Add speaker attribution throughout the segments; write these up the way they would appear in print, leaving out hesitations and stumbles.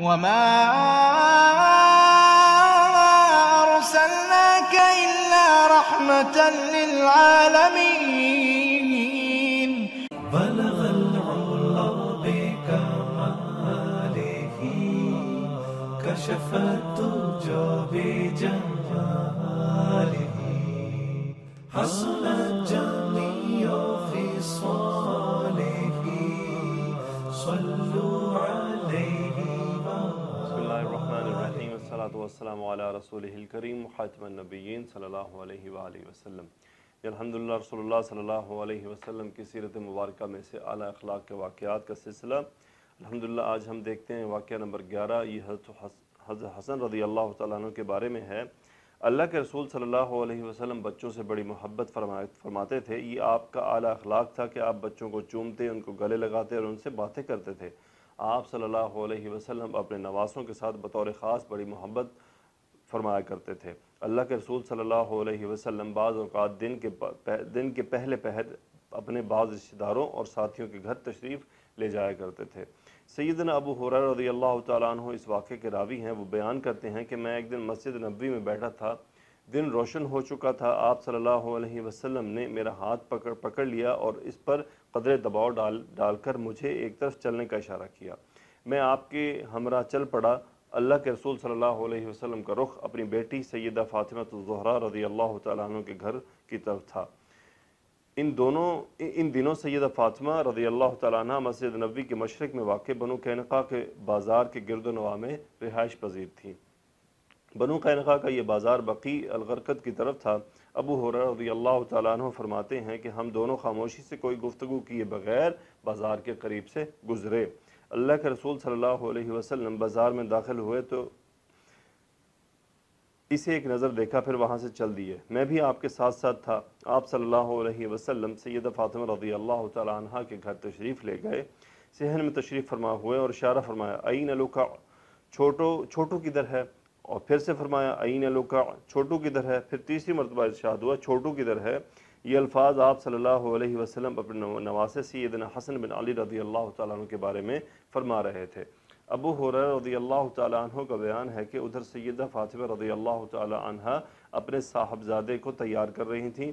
Speaker 1: وما أرسلناك إلا رحمة للعالمين.
Speaker 2: بلغ العلا بكماله كشف الدجى بجماله حصل الجميع خصاله صلوا عليه.
Speaker 3: بسم اللہ الرحمن الرحیم، والصلاة والسلام علی رسولہ الکریم خاتم النبیین صلی اللہ علیہ وآلہ وسلم. الحمدللہ رسول اللہ صلی اللہ علیہ وسلم کی سیرت مبارکہ میں سے اعلیٰ اخلاق کے واقعات کا سلسلہ. الحمدللہ آج ہم دیکھتے ہیں واقعہ نمبر 11. یہ حضرت حسن رضی اللہ تعالیٰ عنہ کے بارے میں ہے. اللہ کے رسول صلی اللہ علیہ وسلم بچوں سے بڑی محبت فرماتے تھے. یہ آپ کا اعلیٰ اخلاق تھا کہ آپ بچوں کو چومتے، ان کو گلے لگاتے اور ان سے باتیں کرتے تھے. آپ صلی اللہ علیہ وسلم اپنے نواسوں کے ساتھ بطور خاص بڑی محبت فرمایا کرتے تھے. اللہ کے رسول صلی اللہ علیہ وسلم بعض اوقات دن کے پہلے پہر اپنے بعض رشتہ داروں اور ساتھیوں کے گھر تشریف لے جایا کرتے تھے. سیدنا ابو ہریرہ رضی اللہ تعالیٰ عنہ اس واقعے کے راوی ہیں. وہ بیان کرتے ہیں کہ میں ایک دن مسجد نبوی میں بیٹھا تھا. دن روشن ہو چکا تھا. آپ صلی اللہ علیہ وسلم نے میرا ہاتھ پکڑ لیا اور اس پر قدرے دباؤ ڈال کر مجھے ایک طرف چلنے کا اشارہ کیا. میں آپ کے ہمراہ چل پڑا. اللہ کے رسول صلی اللہ علیہ وسلم کا رخ اپنی بیٹی سیدہ فاطمہ الزہرا رضی اللہ تعالیٰ عنہ کے گھر کی طرف تھا. ان دنوں سیدہ فاطمہ رضی اللہ تعالیٰ عنہ مسجد نبوی کے مشرق میں واقع بنو قینقاع کے بازار کے گرد و نواح میں رہائش پذیر تھیں. بنو قینقاع کا یہ بازار بقیع الغرقد کی طرف تھا. ابو ہریرہ رضی اللہ تعالیٰ عنہ فرماتے ہیں کہ ہم دونوں خاموشی سے کوئی گفتگو کیے بغیر بازار کے قریب سے گزرے. اللہ کے رسول صلی اللہ علیہ وسلم بازار میں داخل ہوئے تو اسے ایک نظر دیکھا، پھر وہاں سے چل دیے. میں بھی آپ کے ساتھ ساتھ تھا. آپ صلی اللہ علیہ وسلم سیدہ فاطمہ رضی اللہ تعالیٰ عنہ کے گھر تشریف لے گئے. صحن میں تشریف فرما ہوئے اور اشارہ فرمایا این لکع، چھوٹو کدھر ہے؟ اور پھر سے فرمایا این لکع، چھوٹو کدھر ہے؟ پھر تیسری مرتبہ ارشاد ہوا چھوٹو کدھر ہے؟ یہ الفاظ آپ صلی اللہ علیہ وسلم اپنے نواسے سیدنا حسن بن علی رضی اللہ تعالیٰ عنہ کے بارے میں فرما رہے تھے. ابو ہریرہ رضی اللہ تعالیٰ عنہ کا بیان ہے کہ ادھر سیدہ فاطمہ رضی اللہ تعالیٰ عنہ اپنے صاحبزادے کو تیار کر رہی تھیں،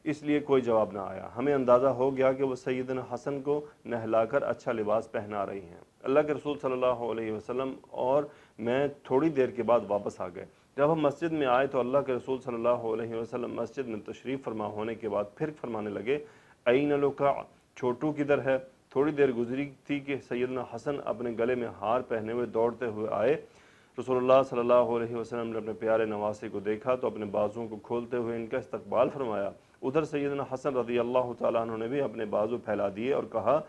Speaker 3: اس لیے کوئی جواب نہ آیا. ہمیں اندازہ ہو گیا کہ وہ سیدنا حسن کو نہلا کر اچھا لباس پہنا رہی ہیں. اللہ کے رسول صلی اللہ علیہ وسلم اور میں تھوڑی دیر کے بعد واپس آ گئے. جب ہم مسجد میں آئے تو اللہ کے رسول صلی اللہ علیہ وسلم مسجد میں تشریف فرما ہونے کے بعد پھر فرمانے لگے این لکع، چھوٹو کدھر ہے؟ تھوڑی دیر گزری تھی کہ سیدنا حسن اپنے گلے میں ہار پہنے ہوئے دوڑتے ہوئے آئے. رسول اللہ صلی اللہ علیہ وسلم نے اپنے پیارے نواسے کو دیکھا تو اپنے بازوؤں کو کھولتے ہوئے ان کا استقبال فرمایا. ادھر سیدنا حسن رضی اللہ تعالیٰ عنہ نے بھی اپنے بازو پھیلا دیے اور کہا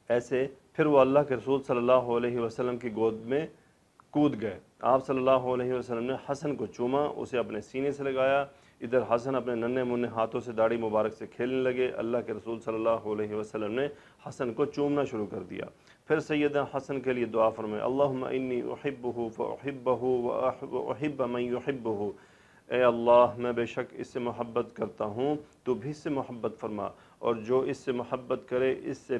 Speaker 3: ایسے. پھر وہ اللہ کے رسول صلی اللہ علیہ وسلم کی گود میں کود گئے. آپ صلی اللہ علیہ وسلم نے حسن کو چوما، اسے اپنے سینے سے لگایا. ادھر حسن اپنے ننھے منھے ہاتھوں سے داڑھی مبارک سے کھیلنے لگے. اللہ کے رسول صلی اللہ علیہ وسلم نے حسن کو چومنا شروع کر دیا. پھر سیدنا حسن کے لیے دعا فرمائے اللہم انی احبہ فاحبہ واحب من یحبہ. اے اللہ میں بے شک اس سے محبت کرتا ہوں، تو بھی اس سے محبت فرما، اور جو اس سے محبت کرے اس سے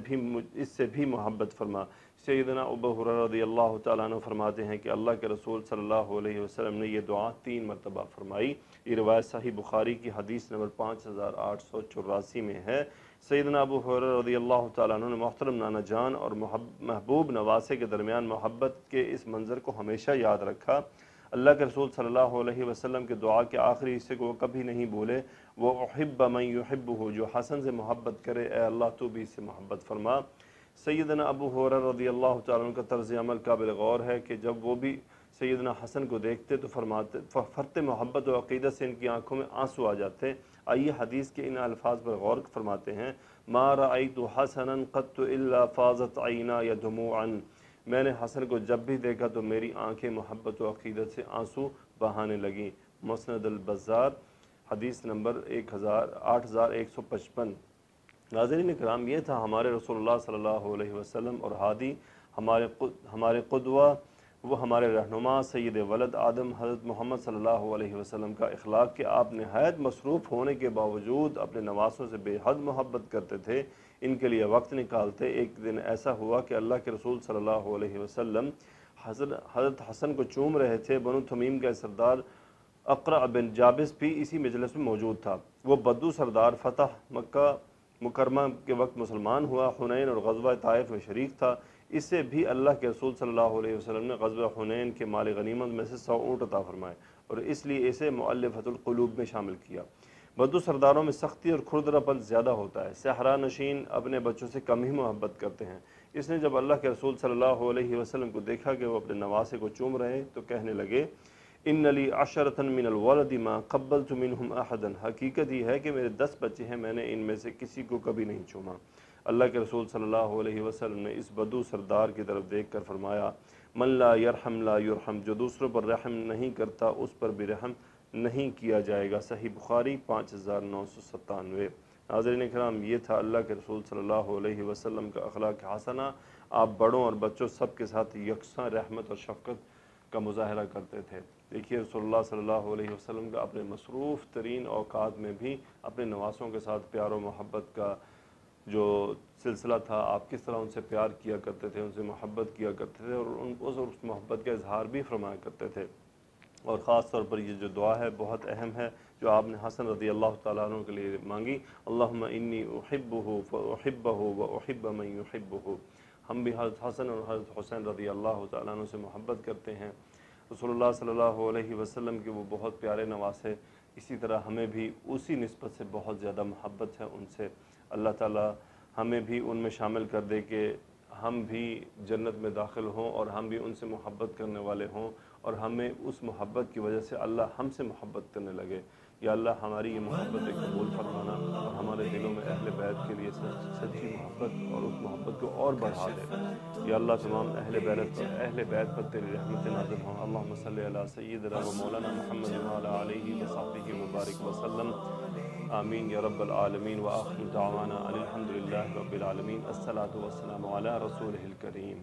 Speaker 3: بھی محبت فرما. سیدنا ابو ہریرہ رضی اللہ تعالیٰ عنہ فرماتے ہیں کہ اللہ کے رسول صلی اللہ علیہ وسلم نے یہ دعا 3 مرتبہ فرمائی. یہ روایت صحیح بخاری کی حدیث نمبر 5884 میں ہے. سیدنا ابو ہریرہ رضی اللہ تعالیٰ عنہ نے محترم نانا جان اور محبوب نواسے کے درمیان محبت کے اس منظر کو ہمیشہ یاد رکھا. اللہ کے رسول صلی اللہ علیہ وسلم کے دعا کے آخری حصے کو وہ کبھی نہیں بولے وہ احب من یحبہ، جو حسن سے محبت کرے اے اللہ تو بھی اس سے محبت فرما. سیدنا ابو ہریرہ رضی اللہ تعالیٰ عنہ کا طرز عمل قابل غور ہے کہ جب وہ بھی سیدنا حسن کو دیکھتے تو فرتے محبت و عقیدت سے ان کی آنکھوں میں آنسو آ جاتے. آئیے حدیث کے ان الفاظ پر غور فرماتے ہیں ما رأیت حسنا قط الا فاضت عینای دموعا. میں نے حسن کو جب بھی دیکھا تو میری آنکھیں محبت و عقیدت سے آنسو بہانے لگیں. مسند البزار حدیث نمبر 8155. ناظرین کرام، یہ تھا ہمارے رسول اللہ صلی اللہ علیہ وسلم اور ہادی، ہمارے قدوہ، وہ ہمارے رہنما سید ولد آدم حضرت محمد صلی اللہ علیہ وسلم کا اخلاق کہ آپ نہایت مصروف ہونے کے باوجود اپنے نواسوں سے بے حد محبت کرتے تھے. ان کے لیے وقت نکالتے۔ ایک دن ایسا ہوا کہ اللہ کے رسول صلی اللہ علیہ وسلم حضرت حسن کو چوم رہے تھے۔ بنو تمیم کا سردار اقرع بن جابس بھی اسی مجلس میں موجود تھا۔ وہ بدو سردار فتح مکہ مکرمہ کے وقت مسلمان ہوا، حنین اور غزوہ طائف میں شریک تھا۔ اس سے بھی اللہ کے رسول صلی اللہ علیہ وسلم نے غزوہ حنین کے مال غنیمت میں سے 100 اونٹ عطا فرمائے اور اس لیے اسے مؤلفۃ القلوب میں شامل کیا۔ بدو سرداروں میں سختی اور کھردرا پن زیادہ ہوتا ہے۔ صحرا نشین اپنے بچوں سے کم ہی محبت کرتے ہیں۔ اس نے جب اللہ کے رسول صلی اللہ علیہ وسلم کو دیکھا کہ وہ اپنے نواسے کو چوم رہے تو کہنے لگے ان لی عشرۃ من الولد ما قبلت منهم احدا، حقیقت یہ ہے کہ میرے 10 بچے ہیں، میں نے ان میں سے کسی کو کبھی نہیں چوما۔ اللہ کے رسول صلی اللہ علیہ وسلم نے اس بدو سردار کی طرف دیکھ کر فرمایا من لا یرحم لا یرحم، جو دوسروں پر رحم نہیں کرتا اس پر بھی رحم نہیں کیا جائے گا۔ صحیح بخاری 5997۔ ناظرین کرام، یہ تھا اللہ کے رسول صلی اللہ علیہ وسلم کا اخلاق حسنہ۔ آپ بڑوں اور بچوں سب کے ساتھ یکساں رحمت اور شفقت کا مظاہرہ کرتے تھے۔ دیکھیے رسول اللہ صلی اللہ علیہ وسلم کا اپنے مصروف ترین اوقات میں بھی اپنے نواسوں کے ساتھ پیار و محبت کا جو سلسلہ تھا، آپ کس طرح ان سے پیار کیا کرتے تھے، ان سے محبت کیا کرتے تھے اور اس محبت کا اظہار بھی فرمایا کرتے تھے۔ اور خاص طور پر یہ جو دعا ہے بہت اہم ہے جو آپ نے حسن رضی اللہ تعالیٰ عنہ کے لیے مانگی، اللہم انی احبہ فاحبہ واحب من یحبہ۔ ہم بھی حضرت حسن اور حضرت حسین رضی اللہ تعالیٰ عنہ سے محبت کرتے ہیں۔ رسول اللہ صلی اللہ علیہ وسلم کے وہ بہت پیارے نواسے، اسی طرح ہمیں بھی اسی نسبت سے بہت زیادہ محبت ہے ان سے۔ اللہ تعالیٰ ہمیں بھی ان میں شامل کر دے کہ ہم بھی جنت میں داخل ہوں اور ہم بھی ان سے محبت کرنے والے ہوں اور ہمیں اس محبت کی وجہ سے اللہ ہم سے محبت کرنے لگے۔ یا اللہ ہماری یہ محبت قبول فرمانا اور ہمارے دلوں میں اہل بیت کے لیے سچی محبت اور اس محبت کو اور بڑھا دے۔ یا اللہ تمام اہل بیت پر تیری رحمت نازل ہوں۔ اللہم صلی علی سیدنا و مولانا محمد وعلی آلہ وصحبہ وبارک وسلم، آمین یا رب العالمین۔ وآخر دعوانا ان الحمد للہ رب العالمین۔ الصلاۃ والسلام علی رسولہ الکریم۔